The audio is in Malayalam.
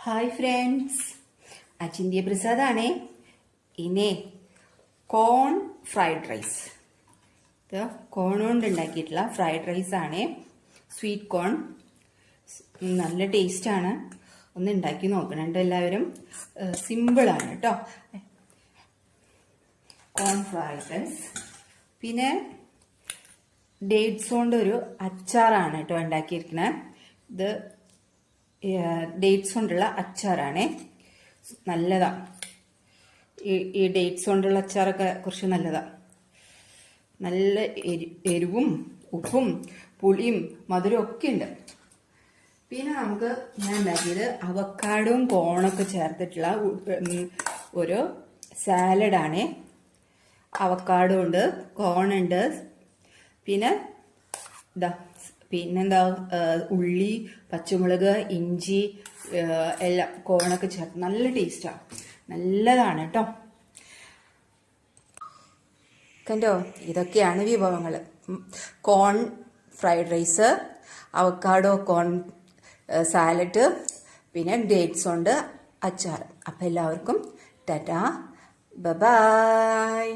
Hi friends, അച്ചിന്ത്യ പ്രസാദാണേ. ഇനി കോൺ ഫ്രൈഡ് റൈസ്, ഇത് കോൺ കൊണ്ട് ഉണ്ടാക്കിയിട്ടുള്ള ഫ്രൈഡ് റൈസ് ആണേ. സ്വീറ്റ് കോൺ നല്ല ടേസ്റ്റാണ്. ഒന്ന് ഉണ്ടാക്കി നോക്കണുണ്ട് എല്ലാവരും. സിമ്പിളാണ് കേട്ടോ. കോൺ ഫ്രൈഡ് റൈസ്. പിന്നെ ഡേറ്റ്സ് കൊണ്ട് ഒരു അച്ചാറാണ് കേട്ടോ ഉണ്ടാക്കിയിരിക്കുന്നത്. ഇത് ഡേറ്റ്സ് കൊണ്ടുള്ള അച്ചാറാണേ. നല്ലതാണ്. ഈ ഡേറ്റ്സ് കൊണ്ടുള്ള അച്ചാറൊക്കെ കുറച്ച് നല്ലതാണ്. നല്ല എരിവും ഉപ്പും പുളിയും മധുരവും ഒക്കെ ഉണ്ട്. പിന്നെ നമുക്ക് ഞാൻ ഉണ്ടാക്കിയത് അവക്കാഡോയും കോണൊക്കെ ചേർത്തിട്ടുള്ള ഒരു സാലഡാണേ. അവക്കാഡോ ഉണ്ട്, കോണുണ്ട്, പിന്നെന്താ ഉള്ളി, പച്ചമുളക്, ഇഞ്ചി എല്ലാം കോണൊക്കെ ചേർത്ത് നല്ല ടേസ്റ്റാണ്. നല്ലതാണ് കേട്ടോ. കണ്ടോ, ഇതൊക്കെയാണ് വിഭവങ്ങൾ. കോൺ ഫ്രൈഡ് റൈസ്, അവക്കാഡോ കോൺ സാലഡ്, പിന്നെ ഡേറ്റ്സ് കൊണ്ട് അച്ചാർ. അപ്പം എല്ലാവർക്കും ടാറ്റാ, ബൈ.